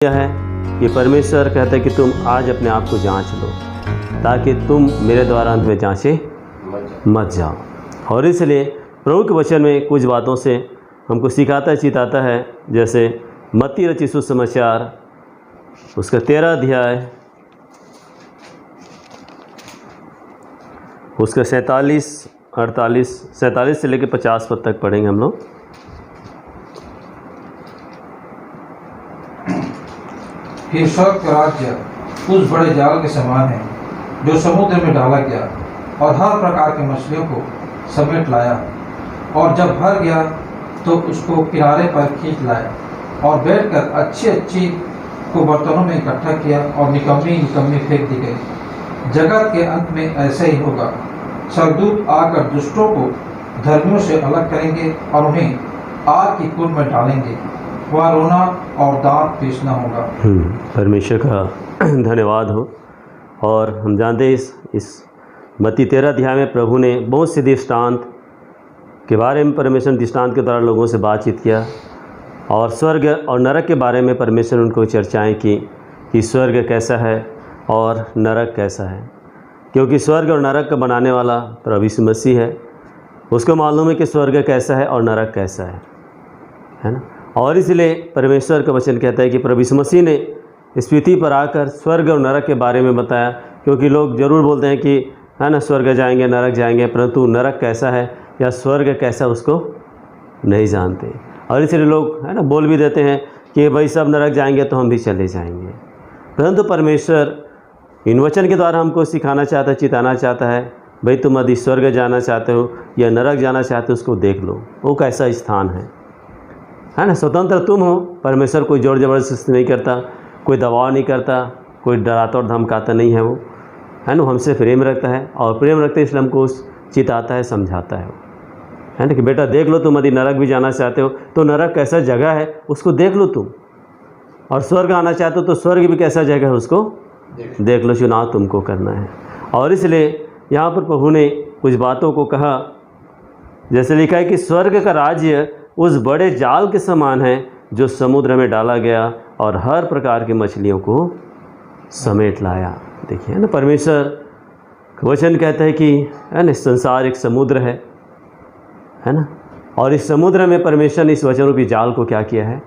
यह है कि परमेश्वर कहता है कि तुम आज अपने आप को जांच लो ताकि तुम मेरे द्वारा अंत में जांचे मत जाओ। और इसलिए प्रभु के वचन में कुछ बातों से हमको सिखाता चिताता है, जैसे मत्ती रचित सुसमाचार उसका 13 अध्याय उसका 47 से लेकर 50 पद तक पढ़ेंगे हम लोग। फिर स्वर्ग का राज्य उस बड़े जाल के समान है जो समुद्र में डाला गया और हर प्रकार की मछलियों को समेट लाया, और जब भर गया तो उसको किनारे पर खींच लाया और बैठकर अच्छी को बर्तनों में इकट्ठा किया और निकम्मी फेंक दी गई। जगत के अंत में ऐसा ही होगा। स्वर्गदूत आकर दुष्टों को धर्मियों से अलग करेंगे और उन्हें आग की कुंड में डालेंगे, वह रोना और दांत पीसना होगा। परमेश्वर का धन्यवाद हो। और हम जानते हैं इस मत्ती 13 अध्याय में प्रभु ने बहुत से दृष्टांत के बारे में परमेश्वर ने दृष्टांत के द्वारा लोगों से बातचीत किया, और स्वर्ग और नरक के बारे में परमेश्वर उनको चर्चाएं की कि स्वर्ग कैसा है और नरक कैसा है, क्योंकि स्वर्ग और नरक का बनाने वाला प्रभु यीशु मसीह है। उसको मालूम है कि स्वर्ग कैसा है और नरक कैसा है ना। और इसलिए परमेश्वर का वचन कहता है कि प्रभु यीशु मसीह ने इस पृथ्वी पर आकर स्वर्ग और नरक के बारे में बताया, क्योंकि लोग ज़रूर बोलते हैं कि है ना स्वर्ग जाएंगे नरक जाएंगे, परंतु नरक कैसा है या स्वर्ग कैसा उसको नहीं जानते। और इसलिए लोग है ना बोल भी देते हैं कि भाई सब नरक जाएंगे तो हम भी चले जाएंगे, परंतु परमेश्वर इन वचन के द्वारा हमको सिखाना चाहता है, चिताना चाहता है, भाई तुम यदि स्वर्ग जाना चाहते हो या नरक जाना चाहते हो उसको देख लो वो कैसा स्थान है ना। स्वतंत्र तुम हो, परमेश्वर कोई जोर ज़बरदस्ती नहीं करता, कोई दबाव नहीं करता, कोई डराता और धमकाता नहीं है, वो है ना हमसे प्रेम रखता है, और प्रेम रखते इसलिए हमको चिताता है, समझाता है ना कि बेटा देख लो, तुम यदि नरक भी जाना चाहते हो तो नरक कैसा जगह है उसको देख लो तुम, और स्वर्ग आना चाहते हो तो स्वर्ग भी कैसा जगह है उसको देख लो, चुनाव तुमको करना है। और इसलिए यहाँ पर प्रभु ने कुछ बातों को कहा, जैसे लिखा है कि स्वर्ग का राज्य उस बड़े जाल के समान है जो समुद्र में डाला गया और हर प्रकार की मछलियों को समेट लाया। देखिए ना, परमेश्वर का वचन कहता है कि है ना संसार एक समुद्र है ना, और इस समुद्र में परमेश्वर ने इस वचन रूपी जाल को क्या किया है,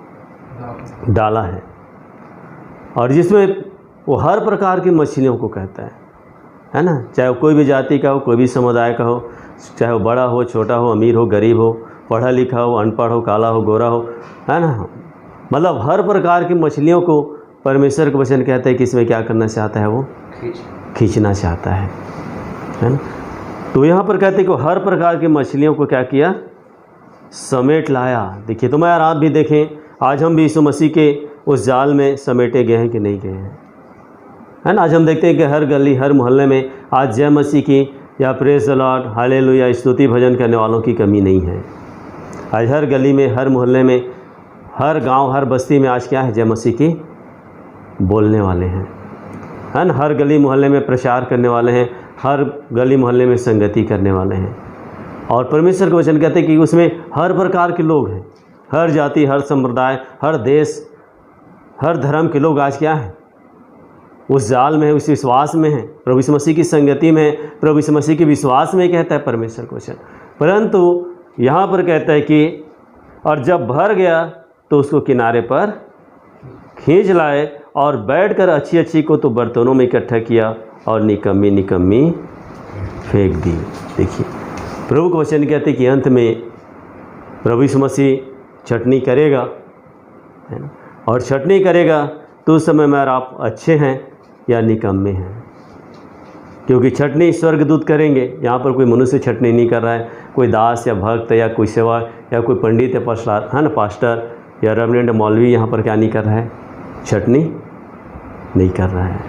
डाला है, और जिसमें वो हर प्रकार की मछलियों को कहता है ना, चाहे वो कोई भी जाति का हो, कोई भी समुदाय का हो, चाहे वो बड़ा हो छोटा हो, अमीर हो गरीब हो, पढ़ा लिखा हो अनपढ़ हो, काला हो गोरा हो, है ना, मतलब हर प्रकार की मछलियों को परमेश्वर का वचन कहता है कि इसमें क्या करना चाहता है, वो खींचना चाहता है ना। तो यहाँ पर कहते हैं कि हर प्रकार की मछलियों को क्या किया, समेट लाया। देखिए तो मैं और आप भी देखें, आज हम भी यीशु मसीह के उस जाल में समेटे गए हैं कि नहीं गए हैं, है ना। आज हम देखते हैं कि हर गली हर मोहल्ले में आज जय मसीह की या प्रेज द लॉर्ड हालेलुया स्तुति भजन करने वालों की कमी नहीं है। आज हर गली में हर मोहल्ले में हर गांव हर बस्ती में आज क्या है, जय मसीह की बोलने वाले हैं, है ना। हर गली मोहल्ले में प्रचार करने वाले हैं, हर गली मोहल्ले में संगति करने वाले हैं। और परमेश्वर का वचन कहते हैं कि उसमें हर प्रकार के लोग हैं, हर जाति हर संप्रदाय हर देश हर धर्म के लोग आज क्या है, उस जाल में है, उस विश्वास में है, प्रभु यीशु मसीह की संगति में है, प्रभु यीशु मसीह के विश्वास में कहता है परमेश्वर का वचन। परंतु यहाँ पर कहता है कि और जब भर गया तो उसको किनारे पर खींच लाए और बैठकर अच्छी को तो बर्तनों में इकट्ठा किया और निकम्मी फेंक दी। देखिए प्रभु का वचन कहते हैं कि अंत में प्रभु यीशु मसीह छटनी करेगा, है ना, और छटनी करेगा तो उस समय में आप अच्छे हैं या निकम्मे हैं, क्योंकि छटनी स्वर्गदूत करेंगे। यहाँ पर कोई मनुष्य छटनी नहीं कर रहा है, कोई दास या भक्त या कोई सेवा या कोई पंडित या पास्टर या रेवरेंड मौलवी यहाँ पर क्या नहीं कर रहा है, छटनी नहीं कर रहा है।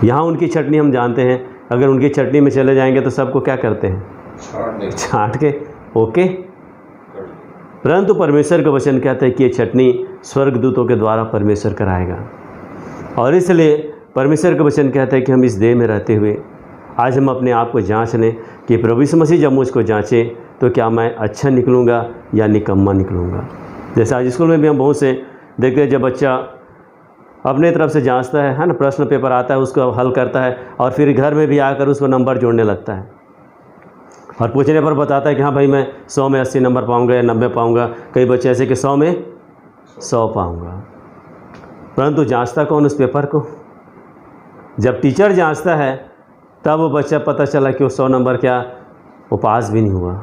यहाँ उनकी छटनी हम जानते हैं, अगर उनकी छटनी में चले जाएंगे तो सबको क्या करते हैं, छांट के ओके। परंतु परमेश्वर का वचन कहता है कि ये छटनी स्वर्गदूतों के द्वारा परमेश्वर कराएगा। और इसलिए परमेश्वर का वचन कहता है कि हम इस देह में रहते हुए आज हम अपने आप को जांच लें कि प्रभु यीशु मसीह जब मुझको जांचे तो क्या मैं अच्छा निकलूँगा या निकम्मा निकलूँगा। जैसे आज स्कूल में भी हम बहुत से देखते हैं, जब बच्चा अपने तरफ से जांचता है ना, प्रश्न पेपर आता है उसको हल करता है और फिर घर में भी आकर उसको नंबर जोड़ने लगता है और पूछने पर बताता है कि हाँ भाई मैं 100 में 80 नंबर पाऊंगा या 90 पाऊंगा। कई बच्चे ऐसे कि 100 में 100 पाऊंगा, परंतु जांचता कौन उस पेपर को? जब टीचर जांचता है तब वो बच्चा पता चला कि वो 100 नंबर क्या वो पास भी नहीं हुआ,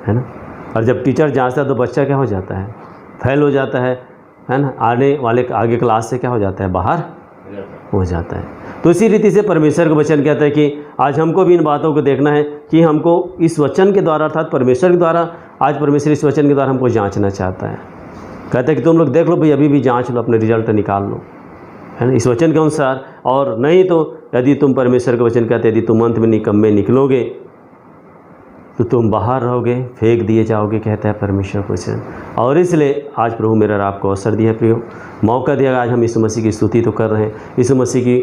है ना। और जब टीचर जांचता है तो बच्चा क्या हो जाता है? फेल हो जाता है ना। आगे क्लास से क्या हो जाता है? बाहर हो जाता है। तो इसी रीति से परमेश्वर का वचन कहता है कि आज हमको भी इन बातों को देखना है कि हमको इस वचन के द्वारा अर्थात परमेश्वर के द्वारा, आज परमेश्वर इस वचन के द्वारा हमको जांचना चाहता है। कहता है कि तुम लोग देख लो भाई, अभी भी जांच लो, अपने रिजल्ट निकाल लो, है ना, इस वचन के अनुसार। और नहीं तो यदि तुम परमेश्वर का वचन कहते यदि तुम अंत में निकम्मे निकलोगे तो तुम बाहर रहोगे, फेंक दिए जाओगे, कहता है परमेश्वर का वचन। और इसलिए आज प्रभु मेरा और आपको अवसर दिया प्रियो, मौका दिया। आज हम यीशु मसीह की स्तुति तो कर रहे हैं, यीशु मसीह की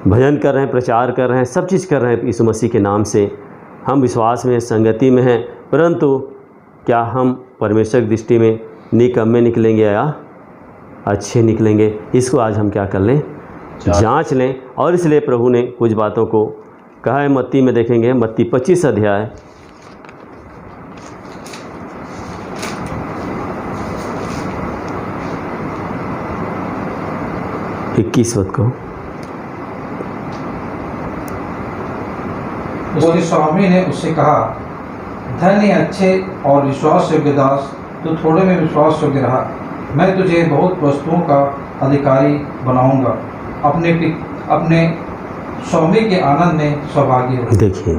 भजन कर रहे हैं, प्रचार कर रहे हैं, सब चीज़ कर रहे हैं यीशु मसीह के नाम से। हम विश्वास में संगति में हैं, परंतु क्या हम परमेश्वर की दृष्टि में निकम्मे निकलेंगे या अच्छे निकलेंगे? इसको आज हम क्या कर लें? जांच लें। और इसलिए प्रभु ने कुछ बातों को कहा है। मत्ती में देखेंगे, मत्ती 25 अध्याय 21 पद को। उसके स्वामी ने उससे कहा, धन्य अच्छे और विश्वास योग्य दास, तू थोड़े में विश्वास योग्य रहा, मैं तुझे बहुत वस्तुओं का अधिकारी बनाऊंगा। अपने स्वामी के आनंद में सौभाग्य हो। देखिए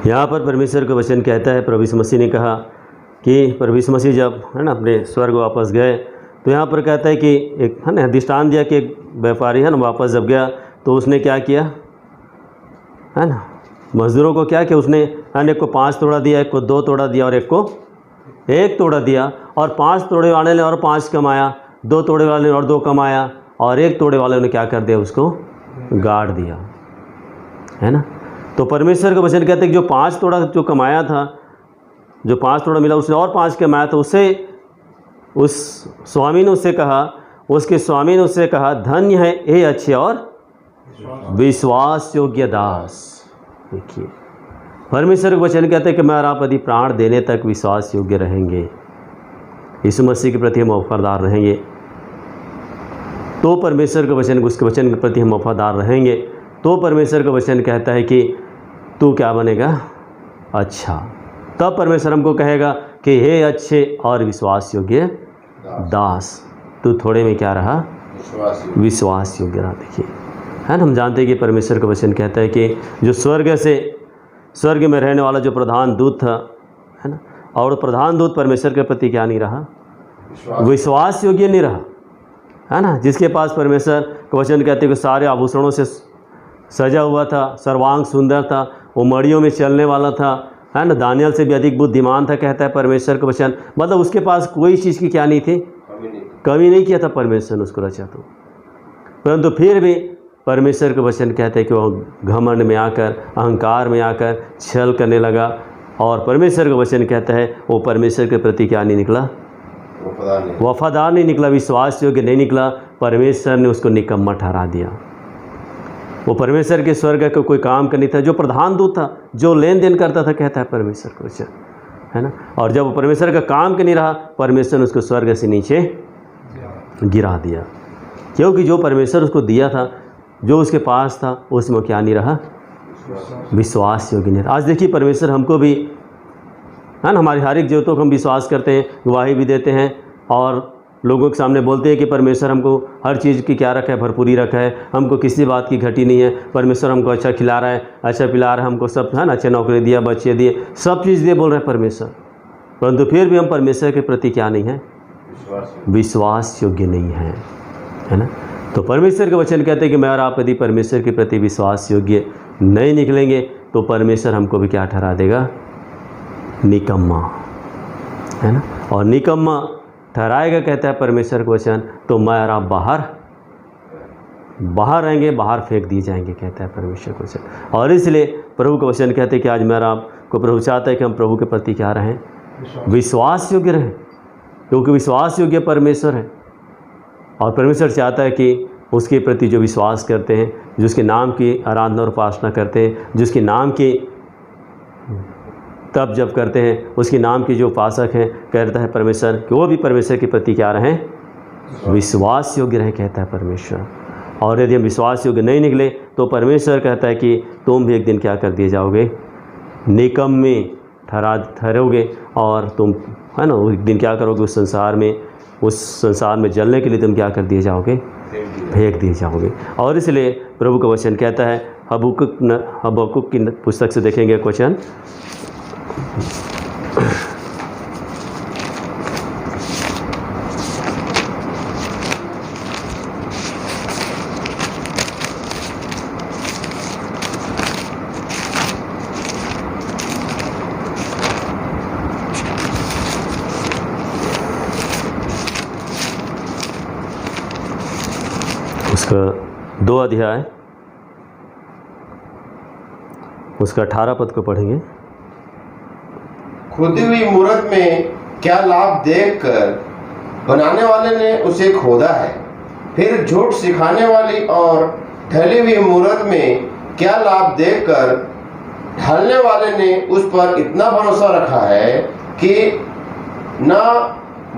यहाँ पर परमेश्वर का वचन कहता है, प्रभु यीशु मसीह ने कहा कि प्रभु यीशु मसीह जब है ना अपने स्वर्ग वापस गए तो यहाँ पर कहता है कि एक है ना दृष्टांत दिया कि एक व्यापारी है ना वापस जब गया तो उसने क्या किया, है ना, मज़दूरों को क्या किया, उसने एक को 5 तोड़ा दिया, एक को 2 तोड़ा दिया और एक को 1 तोड़ा दिया। और 5 तोड़े वाले ने और 5 कमाया, 2 तोड़े वाले ने और 2 कमाया, और 1 तोड़े वाले ने क्या कर दिया, उसको गाड़ दिया, है ना। तो परमेश्वर का वचन कहते हैं कि जो 5 तोड़ा जो कमाया था, जो 5 तोड़ा मिला उसने और 5 कमाया, तो उससे उस स्वामी ने उससे कहा, उसके स्वामी ने उससे कहा, धन्य है ये अच्छे और विश्वास योग्य दास। देखिए परमेश्वर का वचन कहते हैं कि मैं और आप यदि प्राण देने तक विश्वास योग्य रहेंगे, यीशु मसीह के प्रति हम वफादार रहेंगे, तो परमेश्वर का वचन, उसके वचन के प्रति हम वफादार रहेंगे, तो परमेश्वर का वचन कहता है कि तू क्या बनेगा, अच्छा। तब परमेश्वर हमको कहेगा कि हे अच्छे और विश्वास योग्य दास, तू थोड़े में क्या रहा, विश्वास योग्य रहा। देखिए है ना, हम जानते हैं कि परमेश्वर का वचन कहता है कि जो स्वर्ग में रहने वाला जो प्रधान दूत था, है ना, और प्रधान दूत परमेश्वर के प्रति क्या नहीं रहा, विश्वास योग्य नहीं रहा, है ना। जिसके पास परमेश्वर का वचन कहते हैं कि सारे आभूषणों से सजा हुआ था, सर्वांग सुंदर था, वो मड़ियों में चलने वाला था, है ना, दानियल से भी अधिक बुद्धिमान था, कहता है परमेश्वर का वचन। मतलब उसके पास कोई चीज़ की क्या नहीं थी, कमी नहीं किया था परमेश्वर ने उसको रचा तो, परंतु फिर भी परमेश्वर का वचन कहते हैं कि वो घमंड में आकर, अहंकार में आकर छल करने लगा, और परमेश्वर का वचन कहता है वो परमेश्वर के प्रति क्या नहीं निकला, वफादार नहीं निकला, विश्वास योग्य नहीं निकला। परमेश्वर ने उसको निकम्मा ठहरा दिया। वो परमेश्वर के स्वर्ग का कोई काम का नहीं था, जो प्रधान दूत था, जो लेन देन करता था, कहता है परमेश्वर का वचन, है ना। और जब वो परमेश्वर का काम के नहीं रहा, परमेश्वर ने उसको स्वर्ग से नीचे गिरा दिया, क्योंकि जो परमेश्वर उसको दिया था, जो उसके पास था, उसमें क्या नहीं रहा, विश्वास योग्य नहीं रहा। आज देखिए परमेश्वर हमको भी, है ना, हमारी हर एक जरूरतों को हम विश्वास करते हैं, गवाही भी देते हैं, और लोगों के सामने बोलते हैं कि परमेश्वर हमको हर चीज़ की क्या रखा है, भरपूरी रखा है, हमको किसी बात की घटी नहीं है, परमेश्वर हमको अच्छा खिला रहा है, अच्छा पिला रहा है, हमको सब, है ना, अच्छे नौकरी दिया, बच्चे दिए, सब चीज़ दिए, बोल रहे हैं परमेश्वर, परंतु फिर भी हम परमेश्वर के प्रति क्या नहीं है, विश्वास योग्य नहीं है, है ना। तो परमेश्वर के वचन कहते हैं कि मैं और आप यदि परमेश्वर के प्रति विश्वास योग्य नहीं निकलेंगे तो परमेश्वर हमको भी क्या ठहरा देगा, निकम्मा, है ना। और निकम्मा ठहराएगा, कहता है परमेश्वर का वचन, तो मैं और आप बाहर रहेंगे, बाहर फेंक दिए जाएंगे, कहता है परमेश्वर का वचन। और इसलिए प्रभु का वचन कहते हैं कि आज मैं और आपको प्रभु चाहता है कि हम प्रभु के प्रति क्या रहें, विश्वास योग्य रहें, क्योंकि विश्वास योग्य परमेश्वर है, और परमेश्वर चाहता है कि उसके प्रति जो विश्वास करते हैं, जो उसके नाम की आराधना और उपासना करते हैं, जो उसके नाम की तप जप करते हैं, उसके नाम की जो उपासक हैं, कहता है परमेश्वर कि वो भी परमेश्वर के प्रति क्या रहें, विश्वास योग्य रहें, कहता है परमेश्वर। और यदि हम विश्वास योग्य नहीं निकले तो परमेश्वर कहता है कि तुम भी एक दिन क्या कर दिए जाओगे, निकम्मे ठहरोगे, और तुम है ना एक दिन क्या करोगे, उस संसार में जलने के लिए तुम क्या कर दिए जाओगे, फेंक दिए जाओगे। और इसलिए प्रभु का वचन कहता है, हबक्कुक की पुस्तक से देखेंगे क्वेश्चन, उसका 2 अध्याय उसका 18 पद को पढ़ेंगे। खुदी हुई मूरत में क्या लाभ देखकर बनाने वाले ने उसे खोदा है, फिर झूठ सिखाने वाली और ढली हुई मूरत में क्या लाभ देखकर ढालने वाले ने उस पर इतना भरोसा रखा है कि ना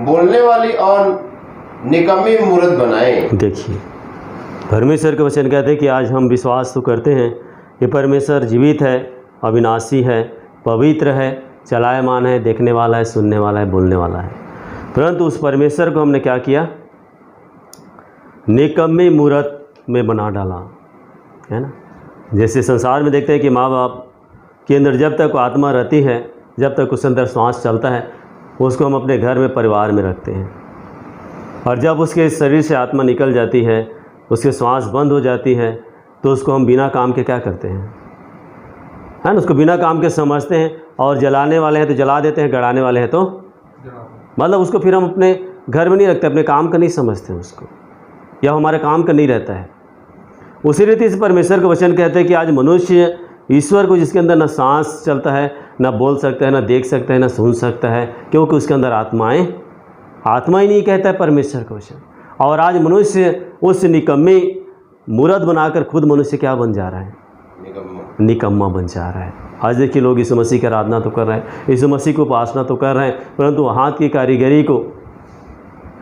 बोलने वाली और निकम्मी मूरत बनाए। देखिए परमेश्वर के वचन कहते हैं कि आज हम विश्वास तो करते हैं कि परमेश्वर जीवित है, अविनाशी है, पवित्र है, चलायमान है, देखने वाला है, सुनने वाला है, बोलने वाला है, परंतु उस परमेश्वर को हमने क्या किया, निकम्मी मूरत में बना डाला, है ना। जैसे संसार में देखते हैं कि माँ बाप के अंदर जब तक आत्मा रहती है, जब तक उसके अंदर श्वास चलता है, उसको हम अपने घर में परिवार में रखते हैं, और जब उसके शरीर से आत्मा निकल जाती है, उसके श्वास बंद हो जाती है, तो उसको हम बिना काम के क्या करते हैं, है ना, उसको बिना काम के समझते हैं, और जलाने वाले हैं तो जला देते हैं, गड़ाने वाले हैं तो मतलब उसको फिर हम अपने घर में नहीं रखते, अपने काम का नहीं समझते उसको, या हमारे काम का नहीं रहता है। उसी रीति से परमेश्वर का वचन कहते हैं कि आज मनुष्य ईश्वर को, जिसके अंदर ना सांस चलता है, ना बोल सकता है, ना देख सकता है, ना सुन सकता है, क्योंकि उसके अंदर आत्मा ही नहीं, कहता है परमेश्वर का वचन। और आज मनुष्य उस निकम्मी मूरत बनाकर खुद मनुष्य क्या बन जा रहा है, निकम्मा बन जा रहा है। आज देखिए लोग यीशु मसीह की आराधना तो कर रहे हैं, यीशु मसीह को उपासना तो कर रहे हैं, परंतु हाथ की कारीगरी को,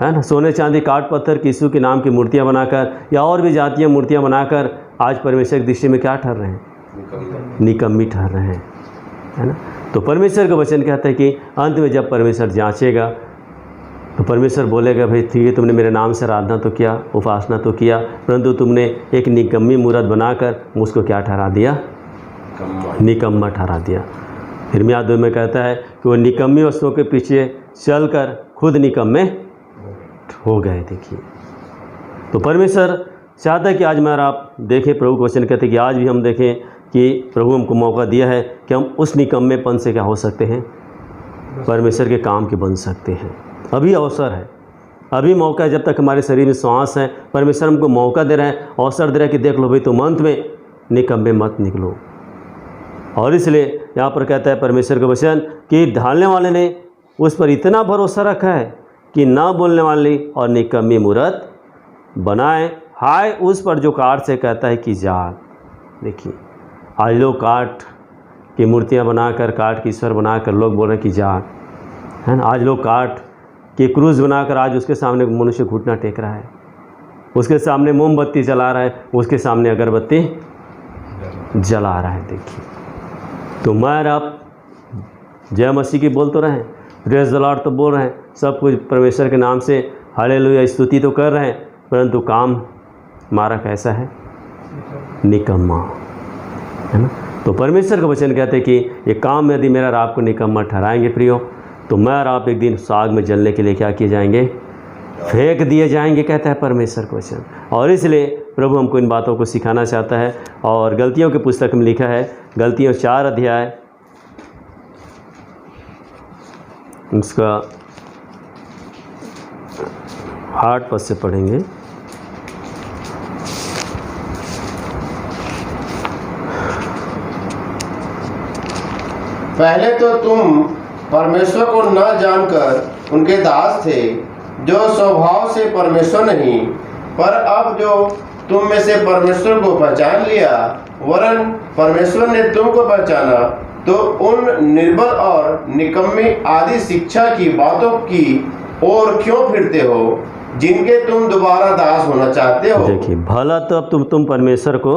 है ना, सोने चांदी काट पत्थर की यीशु के नाम की मूर्तियां बनाकर या और भी जातीय मूर्तियां बनाकर आज परमेश्वर की दृष्टि में क्या ठहर रहे हैं, निकम्मी ठहर रहे हैं, है ना। तो परमेश्वर का वचन कहता है कि अंत में जब परमेश्वर जांचेगा तो परमेश्वर बोलेगा, भाई ठीक है, तुमने मेरे नाम से आराधना तो किया, उपासना तो किया, परंतु तुमने एक निकम्मी मूरत बनाकर मुझको क्या ठहरा दिया, निकम्मा ठहरा दिया। फिर मियाँ 2 में कहता है कि वो निकम्मी वस्तुओं के पीछे चलकर खुद निकम्मे हो गए। देखिए तो परमेश्वर चाहता है कि आज मैं और आप देखें, प्रभु का वचन कहते हैं कि आज भी हम देखें कि प्रभु हमको मौका दिया है कि हम उस निकम्मेपन से क्या हो सकते हैं, परमेश्वर के काम के बन सकते हैं। अभी अवसर है, अभी मौका है, जब तक हमारे शरीर में श्वास है, परमेश्वर हमको मौका दे रहा है, अवसर दे रहा है कि देख लो भाई, तुम अंत में निकम्मे मत निकलो। और इसलिए यहाँ पर कहता है परमेश्वर का वचन कि ढालने वाले ने उस पर इतना भरोसा रखा है कि ना बोलने वाली और निकम्मी मूरत बनाए, हाय उस पर जो काठ से कहता है कि जाग। देखिए आज लोग काठ की मूर्तियाँ बनाकर, काठ की ईश्वर बनाकर लोग बोल रहे हैं कि जाग, है ना। आज लोग काठ के क्रूज बनाकर आज उसके सामने मनुष्य घुटना टेक रहा है, उसके सामने मोमबत्ती जला रहा है, उसके सामने अगरबत्ती जला रहा है। देखिए तो मैं और आप जय मसीह की बोल तो रहे हैं, प्रेज़ द लॉर्ड तो बोल रहे हैं, सब कुछ परमेश्वर के नाम से हालेलुया स्तुति तो कर रहे हैं, परंतु काम हमारा कैसा है, निकम्मा, है ना। तो परमेश्वर का वचन कहते हैं कि ये काम यदि मेरा और आपको निकम्मा ठहराएंगे प्रियो, तो मैं और आप एक दिन साग में जलने के लिए क्या किए जाएंगे, फेंक दिए जाएंगे, कहता है परमेश्वर का वचन। और इसलिए प्रभु हमको इन बातों को सिखाना चाहता है। और गलतियों की पुस्तक में लिखा है, गलतियों 4 अध्याय उसका 8 पद से पढ़ेंगे। पहले तो तुम परमेश्वर को न जानकर उनके दास थे, जो स्वभाव से परमेश्वर नहीं, पर अब जो तुम में से परमेश्वर को पहचान लिया, वरन परमेश्वर ने तुमको पहचाना, तो उन निर्बल और निकम्मी आदि शिक्षा की बातों की ओर क्यों फिरते हो, जिनके तुम दोबारा दास होना चाहते हो। देखिए, भला तो अब तुम परमेश्वर को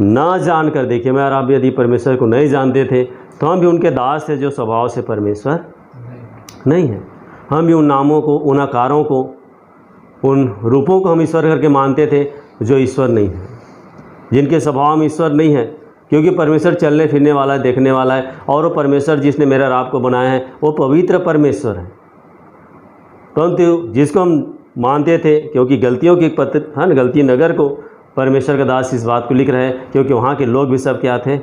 ना जानकर, देखिए मैं और आप यदि परमेश्वर को नहीं जानते थे तो हम भी उनके दास थे जो स्वभाव से परमेश्वर नहीं है। हम भी उन नामों को, उन आकारों को, उन रूपों को हम ईश्वर करके मानते थे जो ईश्वर नहीं है, जिनके स्वभाव में ईश्वर नहीं है। क्योंकि परमेश्वर चलने फिरने वाला है, देखने वाला है, और वो परमेश्वर जिसने मेरा और आपको बनाया है वो पवित्र परमेश्वर है। परंतु जिसको हम मानते थे, क्योंकि गलतियों की पत्र है ना, गलती नगर को परमेश्वर का दास इस बात को लिख रहे हैं, क्योंकि वहाँ के लोग भी सब क्या थे,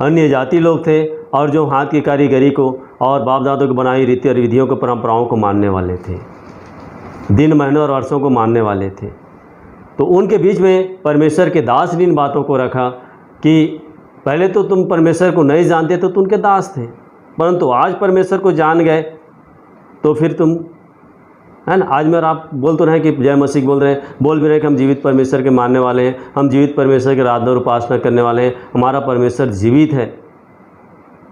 अन्य जाति लोग थे, और जो हाथ की कारीगरी को और बाप दादों की बनाई रीति और विधियों को, परंपराओं को मानने वाले थे, दिन महीनों और वर्षों को मानने वाले थे। तो उनके बीच में परमेश्वर के दास ने इन बातों को रखा कि पहले तो तुम परमेश्वर को नहीं जानते तो तुम उनके दास थे, परंतु आज परमेश्वर को जान गए तो फिर तुम, है ना, आज मैं आप बोल तो रहे हैं कि जय मसीह बोल रहे हैं, बोल भी रहे हैं कि हम जीवित परमेश्वर के मानने वाले हैं, हम जीवित परमेश्वर के आराधना और उपासना करने वाले हैं, हमारा परमेश्वर जीवित है,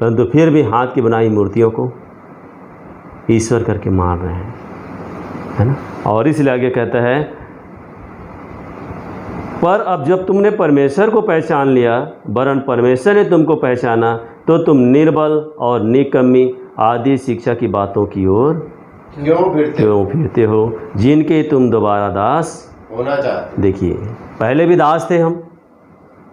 परंतु फिर भी हाथ की बनाई मूर्तियों को ईश्वर करके मान रहे हैं, है ना। और इसलिए आगे कहता है, पर अब जब तुमने परमेश्वर को पहचान लिया, वरन परमेश्वर ने तुमको पहचाना, तो तुम निर्बल और निकम्मी आदि शिक्षा की बातों की ओर क्यों फिरते हो, जिनके तुम दोबारा दास होना चाहते। देखिए, पहले भी दास थे हम,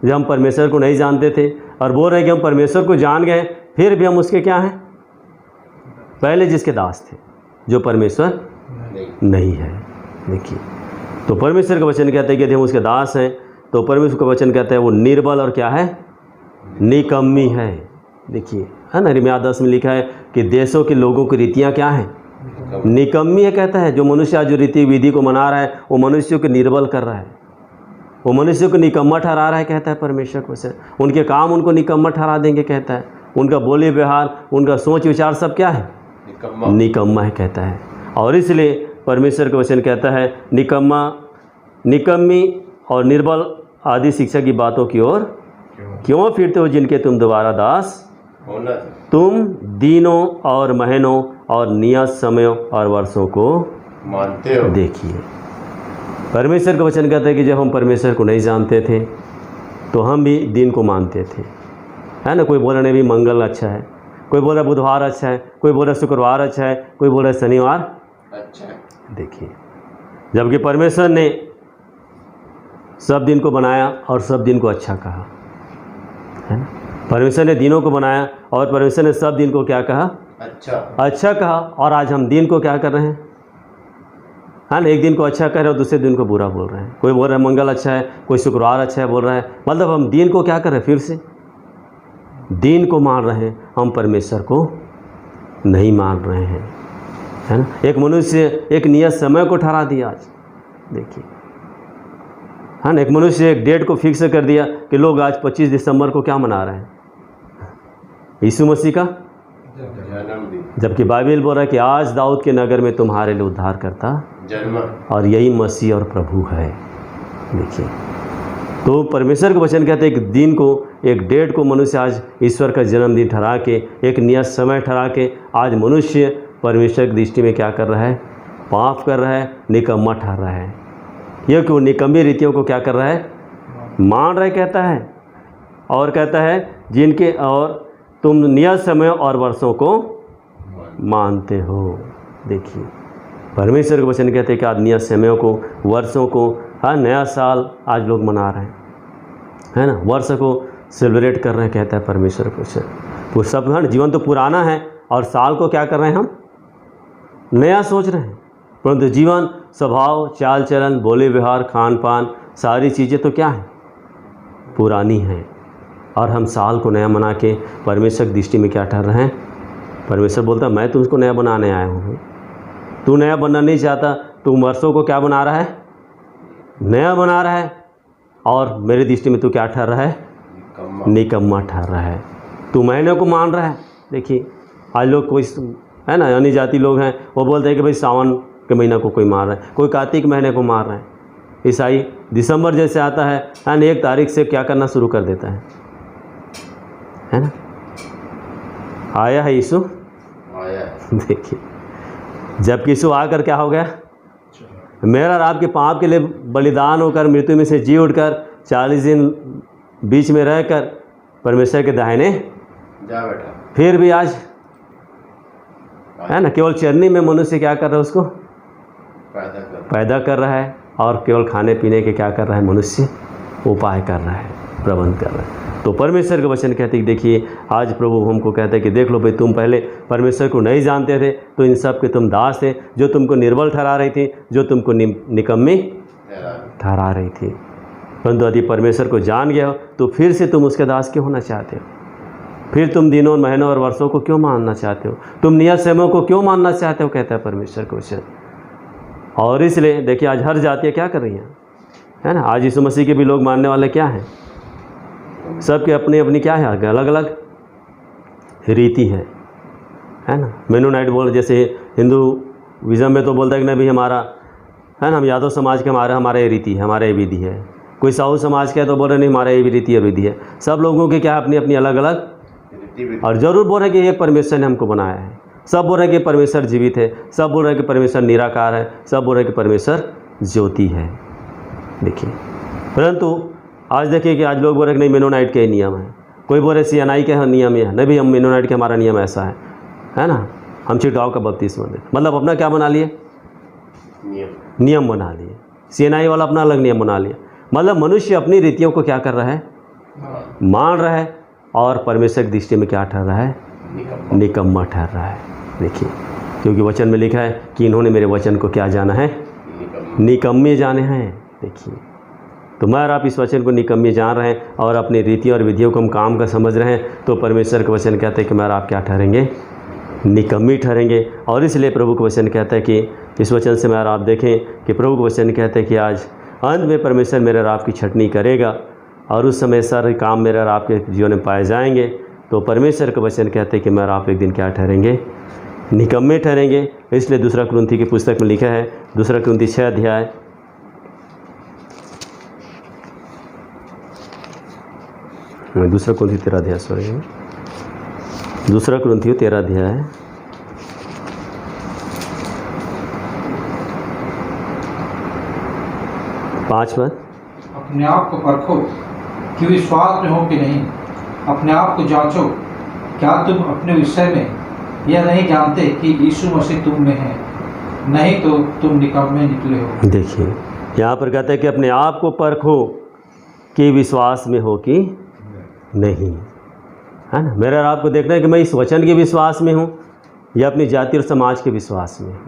जब हम परमेश्वर को नहीं जानते थे, और बोल रहे हैं कि हम परमेश्वर को जान गए, फिर भी हम उसके क्या हैं, पहले जिसके दास थे, जो परमेश्वर नहीं है। देखिए, तो परमेश्वर का वचन कहता है कि यदि हम उसके दास हैं, तो परमेश्वर का वचन कहता है वो निर्बल और क्या है, निकम्मी है। देखिए, है ना, यिर्मयाह 10 में लिखा है कि देशों के लोगों की रीतियाँ क्या हैं, निकम्मी है। कहता है जो मनुष्य आज जो रीति विधि को मना रहा है वो मनुष्यों को निर्बल कर रहा है, वो मनुष्य को निकम्मा ठहरा रहा है, कहता है परमेश्वर को से। उनके काम उनको निकम्मा ठहरा देंगे, कहता है। उनका बोली व्यवहार, उनका सोच विचार सब क्या है, निकम्मा है, कहता है। और इसलिए परमेश्वर का वचन कहता है, निकम्मी और निर्बल आदि शिक्षा की बातों की ओर क्यों फिरते हो, जिनके तुम दोबारा दास होना। तुम दिनों और महीनों और नियत समयों और वर्षों को मानते हो। देखिए, परमेश्वर का वचन कहता है कि जब हम परमेश्वर को नहीं जानते थे तो हम भी दिन को मानते थे, है ना। कोई बोल रहे भी मंगल अच्छा है, कोई बोल रहा बुधवार अच्छा है, कोई बोल रहा शुक्रवार अच्छा है, कोई बोल रहा शनिवार अच्छा है। देखिए, जबकि परमेश्वर ने सब दिन को बनाया और सब दिन को अच्छा कहा, है ना। परमेश्वर ने दिनों को बनाया और परमेश्वर ने सब दिन को क्या कहा, अच्छा कहा। और आज हम दिन को क्या कर रहे हैं, है ना, एक दिन को अच्छा कह रहे हैं और दूसरे दिन को बुरा बोल रहे हैं। कोई बोल रहा है मंगल अच्छा है, कोई शुक्रवार अच्छा है बोल रहा है, मतलब हम दिन को क्या कर रहे हैं, फिर से दिन को मान रहे हैं, हम परमेश्वर को नहीं मान रहे हैं, है ना। एक मनुष्य एक नियत समय को ठहरा दिया आज, देखिए, है ना। एक मनुष्य एक डेट को फिक्स कर दिया कि लोग आज 25 दिसंबर को क्या मना रहे हैं, यीशु मसीह का जन्मदिन, जबकि बाइबल बोल रहा है कि आज दाऊद के नगर में तुम्हारे लिए उद्धार करता जन्म, और यही मसीह और प्रभु है। देखिए, तो परमेश्वर का वचन कहते हैं कि दिन को, एक डेट को मनुष्य आज ईश्वर का जन्मदिन ठहरा के, एक नियत समय ठहरा के आज मनुष्य परमेश्वर की दृष्टि में क्या कर रहा है, पाप कर रहा है, निकम्मा ठहर रहा है। यह क्यों, निकम्मी रीतियों को क्या कर रहा है, मान रहा है, कहता है। और कहता है जिनके और तुम नियत समय और वर्षों को मानते हो। देखिए, परमेश्वर के वचन कहते हैं कि आज नियत समयों को, वर्षों को, हर नया साल आज लोग मना रहे हैं, है ना, वर्ष को सेलिब्रेट कर रहे हैं, कहता है परमेश्वर के वचन। वो सब है, जीवन तो पुराना है और साल को क्या कर रहे हैं, हम नया सोच रहे हैं, परंतु जीवन, स्वभाव, चाल चलन, बोली व्यवहार, खान पान, सारी चीज़ें तो क्या हैं, पुरानी हैं। और हम साल को नया मना के परमेश्वर की दृष्टि में क्या ठहर रहे हैं। परमेश्वर बोलता मैं तुझको नया बनाने आया हूँ, तू नया बनना नहीं चाहता, तू वर्षों को क्या बना रहा है, नया बना रहा है, और मेरी दृष्टि में तू क्या ठहर रहा है, निकम्मा ठहर रहा है। तू महीने को मान रहा है। देखिए, आज लोग कोई है ना, अन्य जाति लोग हैं, वो बोलते हैं कि भाई सावन के महीना को कोई मार रहा है, कोई कार्तिक महीने को मार रहा है। ईसाई दिसंबर जैसे आता है ना, 1 तारीख से क्या करना शुरू कर देता है ना। आया है यीशु, आया। देखिए जबकि यीशु आकर क्या हो गया, मेरा और आपके पाप के लिए बलिदान होकर मृत्यु में से जी उठकर 40 दिन बीच में रहकर परमेश्वर के दाहिने जा बैठा। फिर भी आज है ना, केवल चरनी में मनुष्य क्या कर रहा है, उसको पैदा कर रहा है, और केवल खाने पीने के क्या कर रहा है, मनुष्य उपाय कर रहा है, प्रबंध कर रहा है। तो परमेश्वर का वचन कहते हैं कि देखिए आज प्रभु हमको कहते हैं कि देख लो भाई, तुम पहले परमेश्वर को नहीं जानते थे, तो इन सब के तुम दास थे, जो तुमको निर्बल ठहरा रही थी, जो तुमको निकम्मी ठहरा रही थी। परंतु यदि परमेश्वर को जान गया हो तो फिर से तुम उसके दास क्यों होना चाहते हो? फिर तुम दिनों, महीनों और वर्षों को क्यों मानना चाहते हो? तुम नियत समय को क्यों मानना चाहते हो, कहता है परमेश्वर का वचन। और इसलिए देखिए आज हर जातियाँ क्या कर रही हैं, है ना। आज यीशु मसीह के भी लोग मानने वाले क्या हैं, सबके अपनी अपनी क्या है, अलग अलग रीति है ना। मेनोनाइट बोल, जैसे हिंदुइज्म में तो बोलता है कि नहीं भाई हमारा है ना, हम यादव समाज के हमारा ये रीति है, हमारा ये विधि है। कोई साहू समाज का है तो बोल रहे नहीं हमारा ये भी रीति और विधि है। सब लोगों के क्या अपनी अपनी अलग अलग, और ज़रूर बोल रहे हैं कि एक परमेश्वर ने हमको बनाया है। सब बोल रहे हैं कि परमेश्वर जीवित है, सब बोल रहे हैं कि परमेश्वर निराकार है, सब बोल रहे हैं कि परमेश्वर ज्योति है। देखिए परंतु आज देखिए कि आज लोग बोल रहे कि नहीं मेनोनाइट के नियम है, कोई बोल रहे सियानाई के नियम है, नहीं भाई हम मेनोनाइट के हमारा नियम ऐसा है ना, हम छिड़काव का बपतिस्मा दे, मतलब अपना क्या बना लिए, नियम बना लिए। सियानाई वाला अपना अलग नियम बना लिया। मतलब मनुष्य अपनी रीतियों को क्या कर रहा है, मान रहा है, और परमेश्वर की दृष्टि में क्या ठहर रहा है, निकम्मा ठहर रहा है। देखिए क्योंकि वचन में लिखा है कि इन्होंने मेरे वचन को क्या जाना है, निकम्मे जाने हैं। देखिए तो मैं और आप इस वचन को निकम्मे जान रहे हैं और अपनी रीतियों और विधियों को हम काम का समझ रहे हैं, तो परमेश्वर का वचन कहते हैं कि मैं और आप क्या ठहरेंगे, निकम्मी ठहरेंगे। और इसलिए प्रभु का वचन कहता है कि इस वचन से मैं और आप देखें कि प्रभु का वचन कहते हैं कि आज अंत में परमेश्वर मेरे और आपकी छटनी करेगा, और उस समय सारे काम मेरे और आपके जीवन में पाए जाएंगे। तो परमेश्वर का वचन कहते हैं कि मैं और आप एक दिन क्या ठहरेंगे, निकम्मे ठहरेंगे। इसलिए 2 कुरिन्थी की पुस्तक में लिखा है, 2 कुरिन्थी 6 अध्याय 2 कुरिन्थी 13 अध्याय 2 कुरिन्थी 13 अध्याय 5 पद। अपने आप को परखो कि विश्वास में हो कि नहीं, अपने आप को जांचो, क्या तुम अपने विषय में यह नहीं जानते कि यीशु मसीह तुम में है, नहीं तो तुम निकम्मे निकले हो। देखिए यहाँ पर कहते हैं कि अपने आप को परखो कि विश्वास में हो कि नहीं, है ना। मेरा और आपको देखना है कि मैं इस वचन के विश्वास में हूँ या अपनी जाति और समाज के विश्वास में हूँ।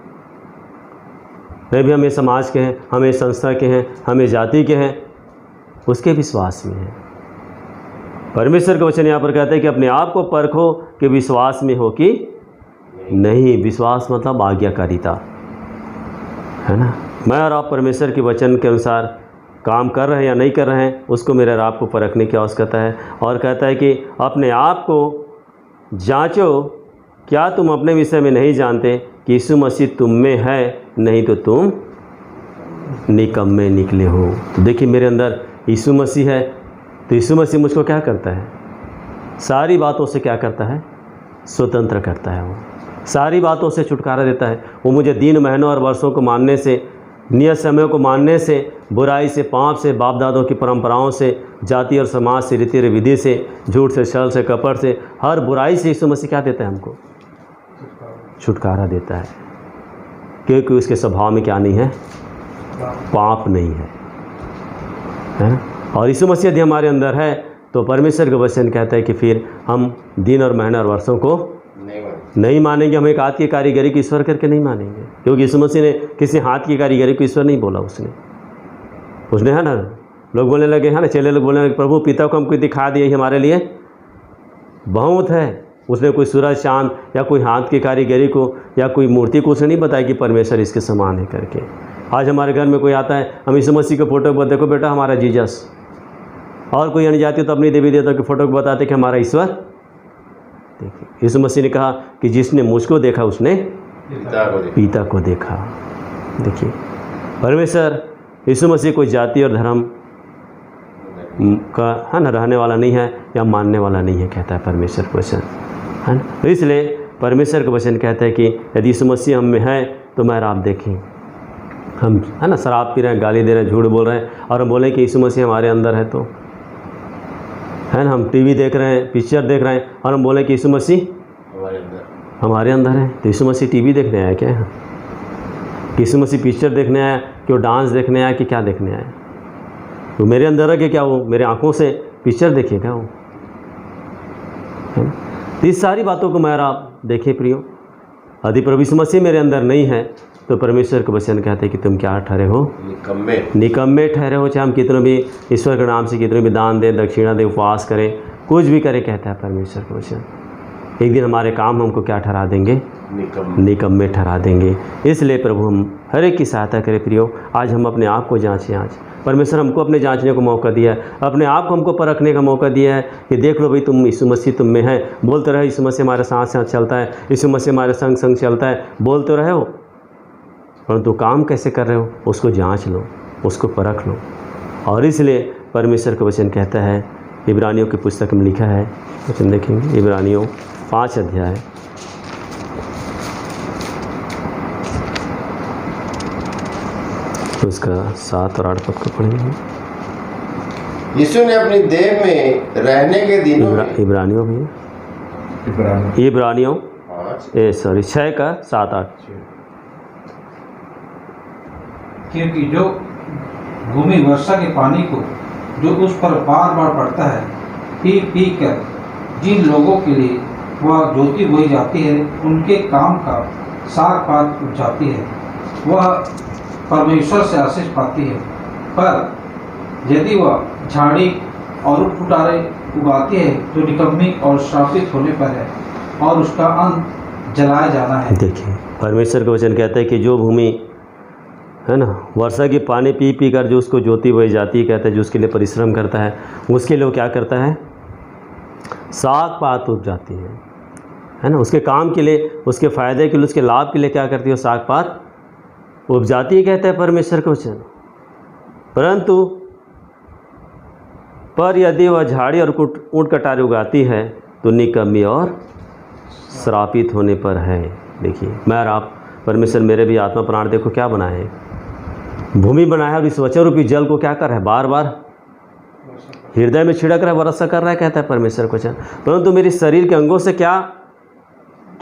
नहीं भी हम ये समाज के हैं, हम ये संस्था के हैं, हम ये जाति के हैं, उसके विश्वास में हैं। परमेश्वर का वचन यहाँ पर कहते हैं कि अपने आप को परखो कि विश्वास में हो कि नहीं। विश्वास मतलब आज्ञाकारिता, है ना। मैं और आप परमेश्वर के वचन के अनुसार काम कर रहे हैं या नहीं कर रहे हैं, उसको मेरे और आपको परखने की आवश्यकता है। और कहता है कि अपने आप को जांचो, क्या तुम अपने विषय में नहीं जानते कि यीशु मसीह तुम में है, नहीं तो तुम निकम्मे निकले हो। तो देखिए मेरे अंदर यीशु मसीह है, तो यीशु मसीह मुझको क्या करता है, सारी बातों से क्या करता है, स्वतंत्र करता है। वो सारी बातों से छुटकारा देता है। वो मुझे दिन, महीनों और वर्षों को मानने से, नियत समय को मानने से, बुराई से, पाप से, बाप दादों की परंपराओं से, जाति और समाज से, रीति और विधि से, झूठ से, छल से, कपट से, हर बुराई से यीशु मसीह क्या देता है, हमको छुटकारा देता है। क्योंकि उसके स्वभाव में क्या नहीं है, पाप नहीं है ना। और यीशु मसीह यदि हमारे अंदर है तो परमेश्वर का वचन कहता है कि फिर हम दिन और महीने और वर्षों को नहीं मानेंगे। हम एक हाथ की कारीगरी को ईश्वर करके नहीं मानेंगे, क्योंकि यीशु मसीह ने किसी हाथ की कारीगरी को ईश्वर नहीं बोला। उसने है ना, लोग बोलने लगे, है ना, चेले लोग बोलने लगे प्रभु पिता को हमको दिखा दिए, हमारे लिए बहुत है। उसने कोई सूरज, चांद या कोई हाथ की कारीगरी को या कोई मूर्ति को उसने नहीं बताया कि परमेश्वर इसके समान है करके। आज हमारे घर में कोई आता है, हम यीशु मसीह के फ़ोटो को देखो बेटा हमारा जीसस, और कोई अन्य जाति तो अपनी देवी देवता के फ़ोटो को बताते कि हमारा ईश्वर देखिए यीशु मसीह ने कहा कि जिसने मुझको देखा उसने पिता को देखा। देखिए परमेश्वर यीशु मसीह कोई जाति और धर्म का है ना रहने वाला नहीं है या मानने वाला नहीं है, कहता है परमेश्वर का वचन, है ना। तो इसलिए परमेश्वर का वचन कहता है कि यदि यीशु मसीह हम में है तो मेरा आप देखें, हम है ना शराब पी रहे हैं, गाली दे रहे हैं, झूठ बोल रहे हैं और हम बोलें कि यीशु मसीह हमारे अंदर है, तो है ना। हम टीवी देख रहे हैं, पिक्चर देख रहे हैं और हम बोलें कि यीशु मसीह हमारे अंदर है, तो यीशु मसीह टीवी देखने आया क्या है? यीशु मसीह पिक्चर देखने आया कि वो डांस देखने आया कि क्या देखने आया? तो मेरे अंदर है कि क्या वो मेरे आंखों से पिक्चर देखेगा वो, है ना। तो इस सारी बातों को मैं आप देखें प्रियो, यदि प्रभु यीशु मसीह मेरे अंदर नहीं है तो परमेश्वर के वचन कहते हैं कि तुम क्या ठहरे हो? निकम्मे ठहरे हो। चाहे हम कितने भी ईश्वर के नाम से कितने भी दान दें, दक्षिणा दें, उपवास करें, कुछ भी करें, कहता है परमेश्वर के वचन, एक दिन हमारे काम हमको क्या ठहरा देंगे? निकम्मे ठहरा देंगे। इसलिए प्रभु हम हर एक की सहायता करें प्रियो। आज हम अपने आप को जांचें। आज परमेश्वर हमको अपने जांचने को मौका दिया है, अपने आप को हमको परखने का मौका दिया है कि देख लो भाई तुम यीशु मसीह तुम में है। बोलते रहे यीशु मसीह हमारे साथ साथ चलता है, यीशु मसीह हमारे संग संग चलता है, बोलते रहे हो, परंतु काम कैसे कर रहे हो उसको जांच लो, उसको परख लो। और इसलिए परमेश्वर का वचन कहता है, इब्रानियों की पुस्तक में लिखा है, वचन देखेंगे इब्रानियों 5 अध्याय उसका 7 और 8 पद को पढ़ेंगे। यीशु ने अपनी देह में रहने के दिनों में इब्रानियों में इब्रानियों 6 का 7-8, क्योंकि जो भूमि वर्षा के पानी को जो उस पर बार बार पड़ता है पी पी कर जिन लोगों के लिए वह ज्योति बोई जाती है, उनके काम का साग पात उपजाती है, वह परमेश्वर से आशीष पाती है। पर यदि वह झाड़ी और फुटारे उगाती है तो निकम्मी और श्रापित होने पर है और उसका अंत जलाया जाना है। देखिए परमेश्वर का वचन कहता है कि जो भूमि है ना वर्षा की पानी पी पी कर जो उसको ज्योति बोई जाती है, कहता है जो उसके लिए परिश्रम करता है उसके लिए वो क्या करता है? साग पात उग जाती है ना। उसके काम के लिए, उसके फ़ायदे के लिए, उसके लाभ के लिए क्या करती है? साग पात उपजाती है, कहता है परमेश्वर का वचन। परंतु पर यदि वह झाड़ी और ऊँट कटारी उगाती है तो निकम्मी और श्रापित होने पर है। देखिए मैं और आप, परमेश्वर मेरे भी आत्मा प्राण देखो क्या बनाए है, भूमि बनाया और इस वचन रूपी जल को क्या कर रहा है? बार बार हृदय में छिड़क रहा है, वर्षा कर रहा है, कहता है परमेश्वर का वचन। परंतु मेरे शरीर के अंगों से क्या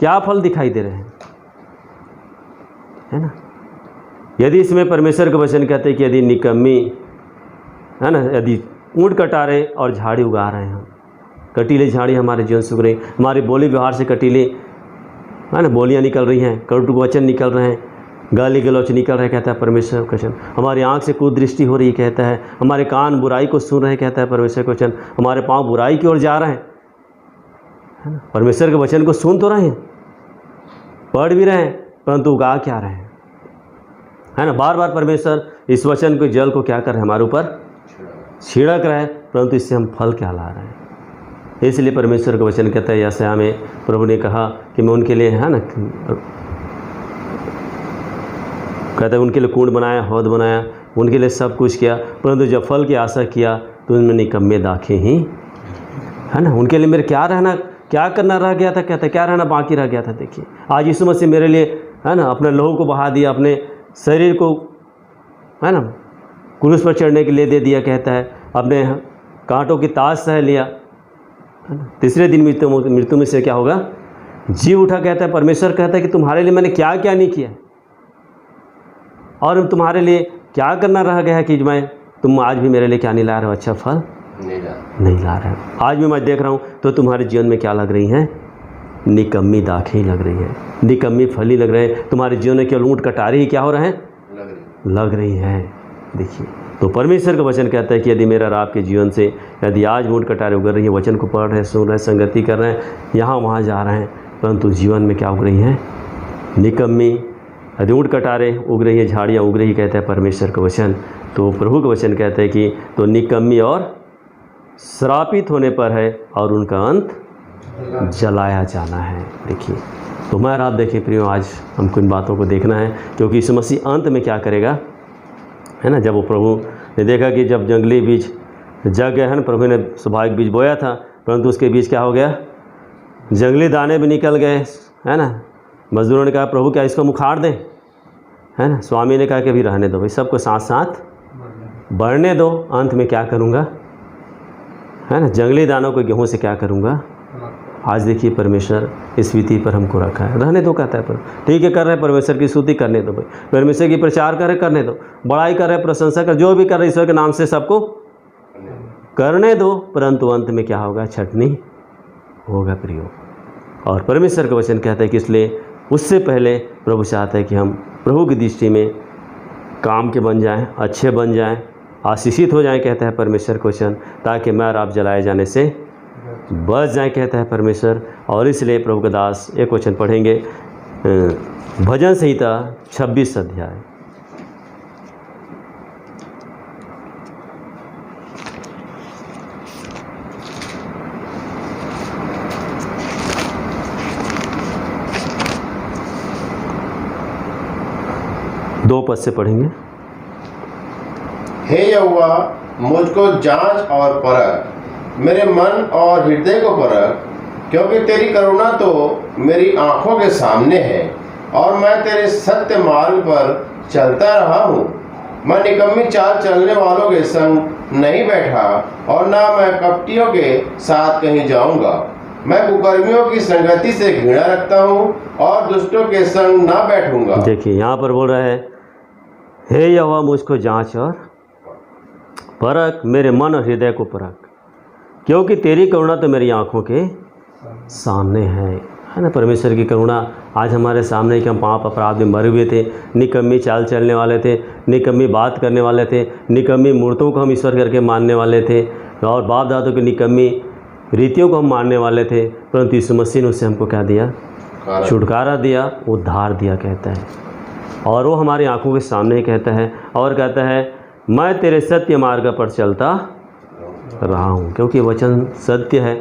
क्या फल दिखाई दे रहे हैं, है ना। यदि इसमें परमेश्वर का वचन कहते हैं कि यदि निकम्मी है ना, यदि ऊँट कटारे और झाड़ी उगा रहे हैं, कटीले झाड़ी हमारे जीवन से उग रही, हमारे बोली व्यवहार से कटीले है ना बोलियाँ निकल रही हैं, कटु वचन निकल रहे हैं, गाली गलौच निकल रहे, कहता है परमेश्वर का वचन। हमारी आँख से कुदृष्टि हो रही, कहता है, हमारे कान बुराई को सुन रहे, कहता है परमेश्वर का वचन, हमारे पाँव बुराई की ओर जा रहे हैं, है ना। परमेश्वर के वचन को सुन तो रहे हैं, पढ़ भी रहे हैं, परंतु उगा क्या रहे हैं, है ना। बार बार परमेश्वर इस वचन के जल को क्या कर रहे हैं? हमारे ऊपर छिड़क रहे हैं, परंतु इससे हम फल क्या ला रहे हैं? इसलिए परमेश्वर का वचन कहता है, यशायाह में प्रभु ने कहा कि मैं उनके लिए है ना, कहता है उनके लिए कुंड बनाया, हौद बनाया, उनके लिए सब कुछ किया, परंतु जब फल की आशा किया तो उनमें निकम्मे दाखे ही, है ना। उनके लिए मेरे क्या रहना, क्या करना रह गया था, कहता है क्या रहना बाकी रह गया था। देखिए आज यीशु मसीह मेरे लिए है ना अपने लहू को बहा दिया, अपने शरीर को है ना क्रूस पर चढ़ने के लिए दे दिया, कहता है अपने कांटों की ताज सह लिया, है ना। तीसरे दिन मृत्यु में से क्या होगा? जी उठा, कहता है परमेश्वर कहता है कि तुम्हारे लिए मैंने क्या क्या नहीं किया और तुम्हारे लिए क्या करना रह गया है कि मैं तुम आज भी मेरे लिए क्या नहीं ला रहे हो? अच्छा फल नहीं ला रहे हो। आज भी मैं देख रहा हूँ तो तुम्हारे जीवन में क्या लग रही हैं? निकम्मी दाखें लग रही हैं, निकम्मी फली लग रहे हैं। तुम्हारे जीवन में केवल ऊँट कटारी ही क्या हो रहे हैं? लग रही हैं। देखिए तो परमेश्वर का वचन कहता है कि यदि मेरा और आपके जीवन से यदि आज ऊँट कटारे उग रही है, वचन को पढ़ रहे हैं, सुन रहे हैं, संगति कर रहे हैं, यहाँ वहाँ जा रहे हैं, परंतु जीवन में क्या उग रही हैं? निकम्मी। यदि ऊँट कटारे उग रही है, झाड़ियाँ उग रही, कहता है परमेश्वर का वचन, तो प्रभु का वचन कहता है कि तो निकम्मी और श्रापित होने पर है और उनका अंत जलाया जाना है। देखिए, तो मैं और आप देखें प्रियो, आज हमको इन बातों को देखना है, क्योंकि यीशु मसीह अंत में क्या करेगा, है ना। जब वो प्रभु ने देखा कि जब जंगली बीज जग गए हैं ना, प्रभु ने स्वाभाविक बीज बोया था, परंतु उसके बीज क्या हो गया, जंगली दाने भी निकल गए, है ना। मजदूरों ने कहा प्रभु क्या इसको मुखाड़ दें, है ना। स्वामी ने कहा कि अभी रहने दो भाई, सबको साथ साथ बढ़ने दो, अंत में क्या करूँगा, है ना, जंगली दानों को गेहूँ से क्या करूँगा। आज देखिए परमेश्वर इस विधि पर हमको रखा है, रहने दो कहता है। पर ठीक है, कर रहे परमेश्वर की स्तुति करने दो भाई, परमेश्वर की प्रचार करे करने दो, बड़ाई कर रहे, प्रशंसा कर, जो भी कर रहे ईश्वर के नाम से सबको करने दो, परंतु अंत में क्या होगा, छटनी होगा प्रियो। और परमेश्वर का वचन कहता है कि इसलिए उससे पहले प्रभु चाहता है कि हम प्रभु की दृष्टि में काम के बन जाएं, अच्छे बन जाएं, आशीषित हो जाएं, कहता है परमेश्वर का वचन, ताकि मैं और आप जलाए जाने से बच जाए, कहता है परमेश्वर। और इसलिए प्रभु का दास एक वचन पढ़ेंगे, भजन संहिता 26 अध्याय। दो पद से पढ़ेंगे। हे यहोवा, मुझको जांच और परख, मेरे मन और हृदय को परख, क्योंकि तेरी करुणा तो मेरी आंखों के सामने है और मैं तेरे सत्य मार्ग पर चलता रहा हूँ। मैं निकम्मी चाल चलने वालों के संग नहीं बैठा और ना मैं कपटियों के साथ कहीं जाऊँगा। मैं कुकर्मियों की संगति से घृणा रखता हूँ और दुष्टों के संग ना बैठूंगा। देखिए यहाँ पर बोल रहा है, हे यहोवा मुझको जांच और परख, मेरे मन और हृदय को परख, क्योंकि तेरी करुणा तो मेरी आंखों के सामने है ना। परमेश्वर की करुणा आज हमारे सामने कि हम पाप अपराध में मरे हुए थे, निकम्मी चाल चलने वाले थे, निकम्मी बात करने वाले थे, निकम्मी मूर्तों को हम ईश्वर करके मानने वाले थे, और बाप दादों की निकम्मी रीतियों को हम मानने वाले थे, परंतु यीशु मसीह ने उससे हमको क्या दिया, छुटकारा दिया, उद्धार दिया, कहता है। और वो हमारी आंखों के सामने ही कहता है, और कहता है मैं तेरे सत्य मार्ग पर चलता रहा हूँ, क्योंकि वचन सत्य है,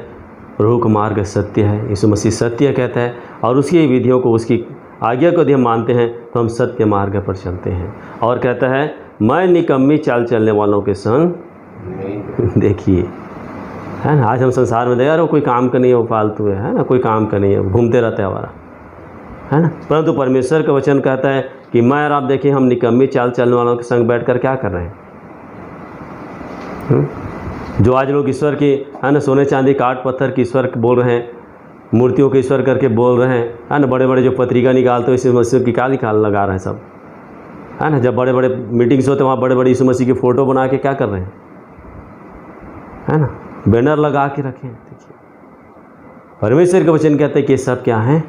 प्रभु का मार्ग सत्य है, यीशु मसीह सत्य कहता है, और उसकी विधियों को, उसकी आज्ञा को यदि हम मानते हैं तो हम सत्य मार्ग पर चलते हैं। और कहता है मैं निकम्मी चाल चलने वालों के संग देखिए, है ना। आज हम संसार में देखा, कोई काम का नहीं है, वो फालतू है ना, कोई काम का नहीं है, घूमते रहता है हमारा, है ना। परंतु परमेश्वर का वचन कहता है कि मैं और आप देखिए, हम निकम्मी चाल चलने वालों के संग बैठकर क्या कर रहे हैं। जो आज लोग ईश्वर की, है ना, सोने चांदी काट पत्थर की ईश्वर बोल रहे हैं, मूर्तियों के ईश्वर करके बोल रहे हैं, है ना। बड़े बड़े जो पत्रिका निकालते हो यीशु मसीह की क्या लगा रहे हैं सब, है ना। जब बड़े बड़े मीटिंग्स होते हैं वहाँ बड़े बड़े यीशु मसीह की फ़ोटो बना के क्या कर रहे हैं, है ना, बैनर लगा के रखे हैं। देखिए परमेश्वर का वचन कहते हैं कि सब क्या हैं,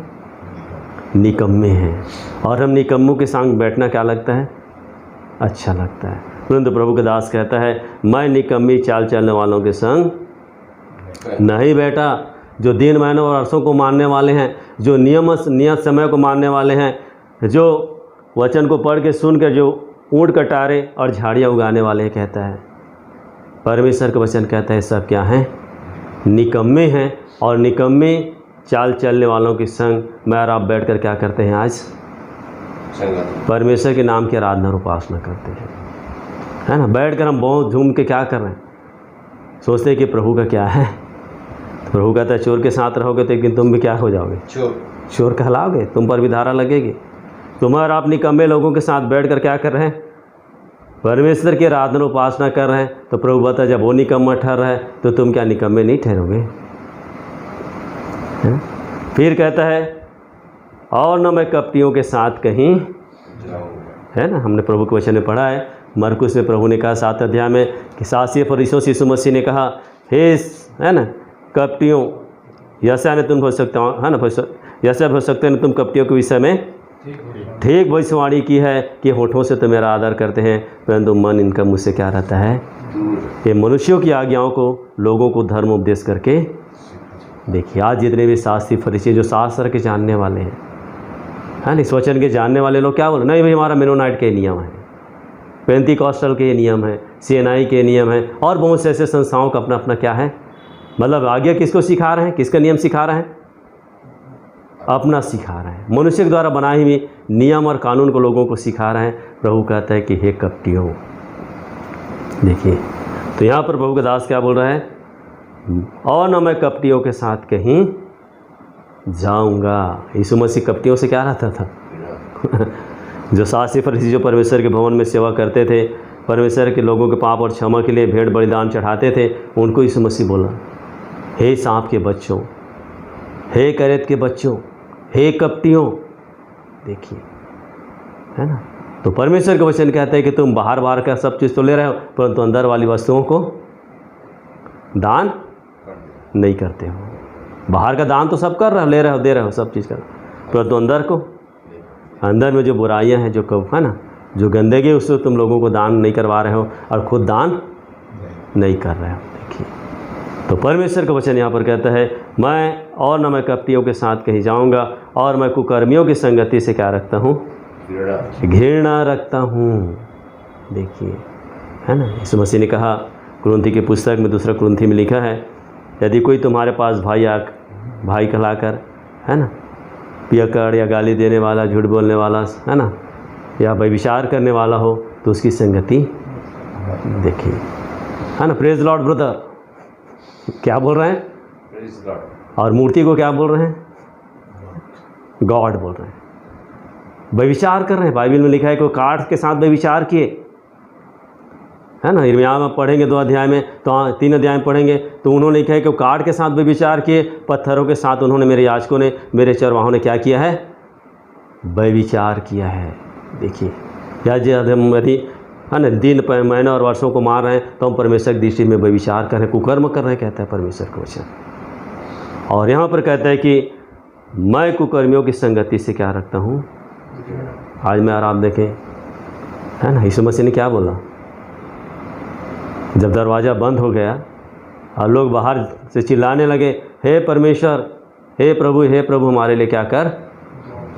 निकम्मे हैं। और हम निकम्मों के संग बैठना क्या लगता है, अच्छा लगता है। परंतु प्रभु का दास कहता है मैं निकम्मी चाल चलने वालों के संग नहीं बैठा, जो दिन महीनों और वर्षों को मानने वाले हैं, जो नियत समय को मानने वाले हैं, जो वचन को पढ़ के सुन कर जो ऊँट कटारे और झाड़ियाँ उगाने वाले हैं, कहता है परमेश्वर का वचन कहता है सब क्या हैं, निकम्मे हैं। और निकम्मे चाल चलने वालों के संग मैं और आप बैठ कर क्या करते हैं, आज परमेश्वर के नाम की आराधना और उपासना करते हैं, है ना। बैठ कर हम बहुत झूम के क्या कर रहे हैं, सोचते हैं कि प्रभु का क्या है। तो प्रभु कहता है चोर के साथ रहोगे तो एक दिन तुम भी क्या हो जाओगे, चोर कहलाओगे, तुम पर भी धारा लगेगी। तुम और आप निकम्मे लोगों के साथ बैठ कर क्या कर रहे हैं, परमेश्वर की आराधना उपासना कर रहे हैं। तो प्रभु बता जब वो निकम्मा ठहर रहा है तो तुम क्या निकम्मे नहीं ठहरोगे। फिर कहता है और न मैं कपटियों के साथ कहीं, है ना। हमने प्रभु के वचन में पढ़ा है, मरकुस में प्रभु ने कहा 7 अध्याय में कि शास्त्रीय फरीसियों से यीशु मसीह ने कहा हे, है ना, कपटियों, यशया ने तुम हो सकते हो, है ना, यशया हो सकते हैं तुम कपटियों के विषय में ठीक भविष्यवाणी की है कि होठों से तो मेरा आदर करते हैं, परंतु मन इनका मुझसे क्या रहता है, ये मनुष्यों की आज्ञाओं को लोगों को धर्म उपदेश करके। देखिए आज जितने भी शास्त्री फरीसी जो शास्त्र के जानने वाले हैं, है ना, इस वचन के जानने वाले लोग क्या बोले, नहीं भाई हमारा मेनोनाइट के नियम है, पेंतीकॉस्टल के नियम है, सीएनआई के नियम है, और बहुत से ऐसे संस्थाओं का अपना अपना क्या है, मतलब आज्ञा किसको सिखा रहे हैं, किसका नियम सिखा रहे हैं? अपना सिखा रहे हैं। मनुष्य के द्वारा बनाई हुई नियम और कानून को लोगों को सिखा रहे हैं। प्रभु कहता है कि हे कपटियों। देखिए, तो यहाँ पर प्रभु का दास क्या बोल रहा है? और न मैं कपटियों के साथ कहीं जाऊंगा। यीशु मसीह कपटियों से क्या रहता था? जो शास्त्री फरीसी जो परमेश्वर के भवन में सेवा करते थे, परमेश्वर के लोगों के पाप और क्षमा के लिए भेंट बलिदान चढ़ाते थे, उनको यीशु मसीह बोला, हे सांप के बच्चों, हे करेत के बच्चों, हे कपटियों। देखिए, है ना? तो परमेश्वर का वचन कहता है कि तुम बाहर बाहर का सब चीज़ तो ले रहे हो, परंतु अंदर वाली वस्तुओं को दान नहीं करते हो। बाहर का दान तो सब कर रहे हो, ले रहे हो, दे रहे हो, सब चीज़ कर, परंतु अंदर को, अंदर में जो बुराइयां हैं, जो कब है ना, जो गंदगी, उससे तुम लोगों को दान नहीं करवा रहे हो और खुद दान नहीं कर रहे हो। देखिए, तो परमेश्वर का वचन यहाँ पर कहता है, मैं और न मैं कपटियों के साथ कहीं जाऊँगा, और मैं कुकर्मियों की संगति से क्या रखता हूँ? घृणा रखता हूँ। देखिए, है ना, यीशु मसीह ने कहा कुरिन्थी की पुस्तक में, दूसरा कुरिन्थी में लिखा है, यदि कोई तुम्हारे पास भाई कहलाकर, है ना, पियक्कड़ या गाली देने वाला, झूठ बोलने वाला, है ना, या व्यभिचार करने वाला हो, तो उसकी संगति देखिए, है ना। प्रेज लॉर्ड ब्रदर, क्या बोल रहे हैं? Praise God. और मूर्ति को क्या बोल रहे हैं? गॉड बोल रहे हैं। व्यभिचार कर रहे हैं। बाइबल में लिखा है कि वो काठ के साथ व्यभिचार किए, है ना। यिर्मयाह में पढ़ेंगे 2 अध्याय में, तो 3 अध्याय में पढ़ेंगे, तो उन्होंने लिखा है कि वो काठ के साथ व्यभिचार किए, पत्थरों के साथ उन्होंने, मेरे याजकों ने, मेरे चरवाहों ने क्या किया है? व्यभिचार किया है। देखिए, यदि है ना दिन महीने और वर्षों को मार रहे हैं, तो हम परमेश्वर की दृष्टि में व्यभिचार कर रहे हैं, कुकर्म कर रहे हैं, कहता है परमेश्वर का वचन। और यहाँ पर कहता है कि मैं कुकर्मियों की संगति से क्या रखता हूँ? आज मैं और आप देखें, है ना, यीशु मसीह ने क्या बोला? जब दरवाज़ा बंद हो गया और लोग बाहर से चिल्लाने लगे, हे परमेश्वर, हे प्रभु हमारे लिए क्या कर,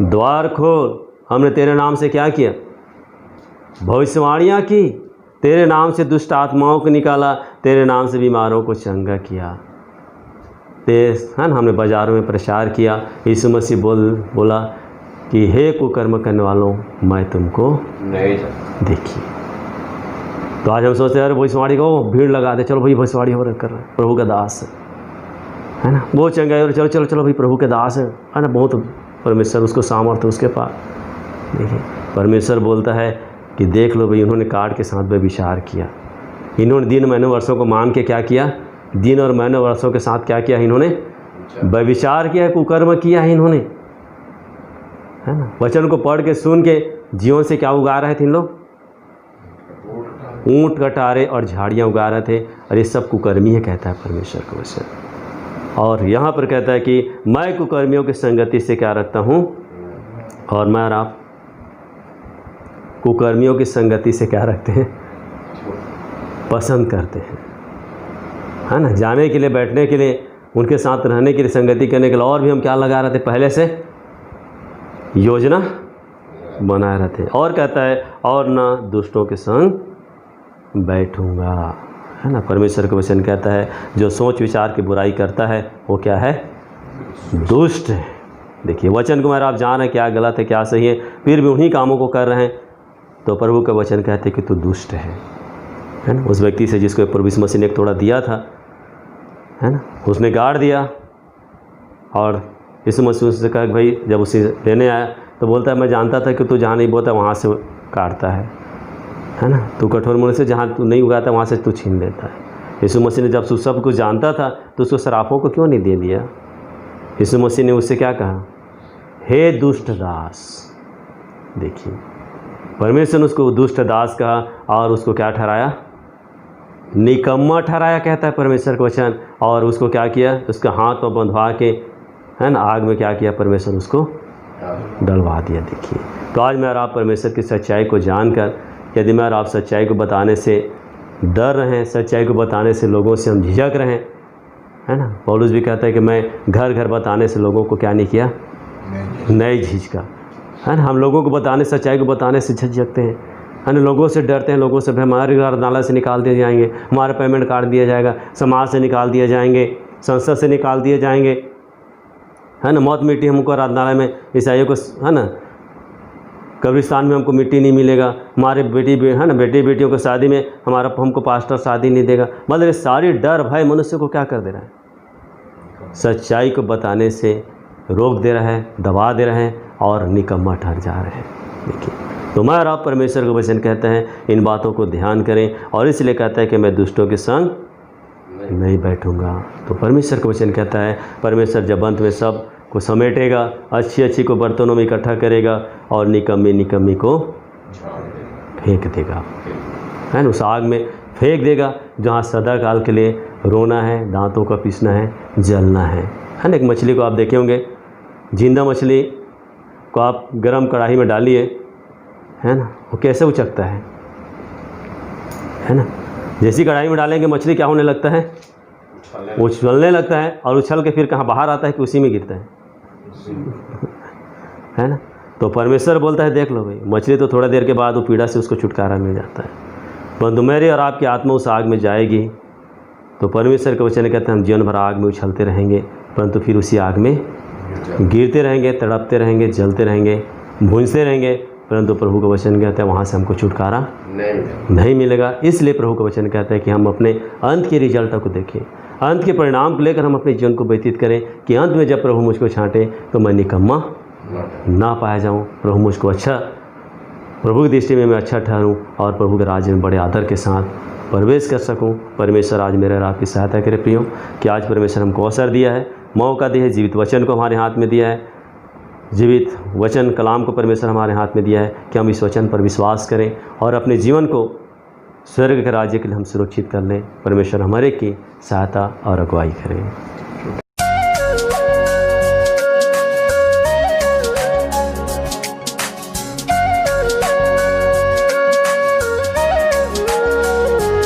द्वार खोल। हमने तेरे नाम से क्या किया? भविष्यवाणियाँ की, तेरे नाम से दुष्ट आत्माओं को निकाला, तेरे नाम से बीमारों को चंगा किया, है ना, हमने बाज़ारों में प्रचार किया। यीशु मसीह बोला कि हे कुकर्म करने वालों, मैं तुमको नहीं। देखिए, तो आज हम सोचते हैं अरे भविष्यवाणी को भीड़ लगा दे, चलो भाई भविष्यवाणी हो कर रहे हैं, प्रभु का दास है ना, बहुत चंगा है, चलो चलो चलो भाई प्रभु के दास है ना, बहुत परमेश्वर उसको सामर्थ्य उसके पास। देखिए, परमेश्वर बोलता है कि देख लो भाई, उन्होंने काठ के साथ व्यभिचार किया, इन्होंने दिन महीनों वर्षों को मान के क्या किया? दिन और महीनों वर्षों के साथ क्या किया? इन्होंने व्यभिचार किया, कुकर्म किया है इन्होंने, है ना। वचन को पढ़ के सुन के जीवन से क्या उगा रहे थे इन लोग? ऊँट कटारे और झाड़ियाँ उगा रहे थे, और ये सब कुकर्मी है, कहता है परमेश्वर का वचन। और यहाँ पर कहता है कि मैं कुकर्मियों की संगति से क्या रखता हूँ, और मैं और आप कुकर्मियों की संगति से क्या रखते हैं? पसंद करते हैं, है ना। जाने के लिए, बैठने के लिए, उनके साथ रहने के लिए, संगति करने के लिए, और भी हम क्या लगा रहे थे? पहले से योजना बनाए रहते हैं। और कहता है, और ना दुष्टों के संग बैठूंगा, है ना। परमेश्वर का वचन कहता है, जो सोच विचार की बुराई करता है वो क्या है? दुष्ट है। देखिए, वचन को आप जान रहे हैं क्या गलत है क्या सही है, फिर भी उन्हीं कामों को कर रहे हैं, तो प्रभु का वचन कहते हैं कि तू दुष्ट है ना। उस व्यक्ति से जिसको प्रभु यीशु मसीह ने एक थोड़ा दिया था, है ना, उसने गाड़ दिया, और यीशु मसीह उससे कहा कि भाई, जब उसे लेने आया तो बोलता है, मैं जानता था कि तू जहाँ नहीं बोता वहाँ से काटता है ना, तू कठोर मुँह से जहाँ तू नहीं उगाता वहाँ से तू छीन लेता है। यीशु मसीह ने जब सब कुछ जानता था तो उसको शराफों को क्यों नहीं दे दिया? यीशु मसीह ने उससे क्या कहा? हे दुष्ट दास। देखिए, परमेश्वर ने उसको दुष्ट दास कहा, और उसको क्या ठहराया? निकम्मा ठहराया, कहता है परमेश्वर का वचन। और उसको क्या किया? उसका हाथ में बंधवा के, है ना, आग में क्या किया? परमेश्वर उसको डलवा दिया। देखिए, तो आज मैं और आप परमेश्वर की सच्चाई को जानकर, यदि मैं और आप सच्चाई को बताने से डर रहे हैं, सच्चाई को बताने से लोगों से हम झिझक रहे हैं, है ना। पौलुस भी कहता है कि मैं घर घर बताने से लोगों को क्या नहीं किया? नहीं झिझका, है ना। हम लोगों को बताने, सच्चाई को बताने से झिझकते हैं, है ना। लोगों से डरते हैं, लोगों से हमारे घर नाला से निकाल दिए जाएंगे, हमारा पेमेंट काट दिया जाएगा, समाज से निकाल दिए जाएंगे, संसद से निकाल दिए जाएंगे, है ना। मौत मिट्टी हमको आराधनालय में ईसाइयों को, है ना, कब्रिस्तान में हमको मिट्टी नहीं मिलेगा, हमारे है ना बेटी बेटियों को शादी में हमको पास्टर शादी नहीं देगा। मतलब ये सारी डर भय मनुष्य को क्या कर दे रहा है, सच्चाई को बताने से रोक दे रहा है, दबा दे रहे हैं और निकम्मा ठहर जा रहे हैं। देखिए, तो मैं और आप परमेश्वर का वचन कहते हैं इन बातों को ध्यान करें, और इसलिए कहता है कि मैं दुष्टों के संग नहीं बैठूंगा। तो परमेश्वर का वचन कहता है परमेश्वर जब अंत में सब को समेटेगा, अच्छी अच्छी को बर्तनों में इकट्ठा करेगा और निकम्मी को फेंक देगा, है ना, उस आग में फेंक देगा जहाँ सदा काल के लिए रोना है, दांतों का पीसना है, जलना है ना। एक मछली को आप देखे होंगे, जिंदा मछली को आप गरम कढ़ाई में डालिए, है ना, वो कैसे उचकता है ना। जैसी कढ़ाई में डालेंगे मछली क्या होने लगता है, उछलने लगता है, और उछल के फिर कहाँ बाहर आता है कि उसी में गिरता है ना। तो परमेश्वर बोलता है देख लो भाई, मछली तो थोड़ा देर के बाद वो पीड़ा से उसको छुटकारा मिल जाता है, परंतु मेरी और आपकी आत्मा उस आग में जाएगी। तो परमेश्वर के वचन कहते हैं हम जीवन भर आग में उछलते रहेंगे, परंतु फिर उसी आग में गिरते रहेंगे, तड़पते रहेंगे, जलते रहेंगे, भूंजते रहेंगे, परंतु प्रभु का वचन कहता है वहाँ से हमको छुटकारा नहीं मिलेगा। इसलिए प्रभु का वचन कहता है कि हम अपने अंत के रिजल्ट को देखें, अंत के परिणाम को लेकर हम अपने जीवन को व्यतीत करें कि अंत में जब प्रभु मुझको छांटे तो मैं निकम्मा ना पाया जाऊँ, प्रभु मुझको अच्छा, प्रभु की दृष्टि में मैं अच्छा ठहरूँ और प्रभु के राज्य में बड़े आदर के साथ प्रवेश कर सकूं। परमेश्वर आज मेरे और आपकी सहायता करे प्रियो, कि आज परमेश्वर हमको अवसर दिया है, मौका दिया है, जीवित वचन को हमारे हाथ में दिया है, जीवित वचन कलाम को परमेश्वर हमारे हाथ में दिया है कि हम इस वचन पर विश्वास करें और अपने जीवन को स्वर्ग के राज्य के लिए हम सुरक्षित कर लें। परमेश्वर हमारे की सहायता और अगुवाई करें।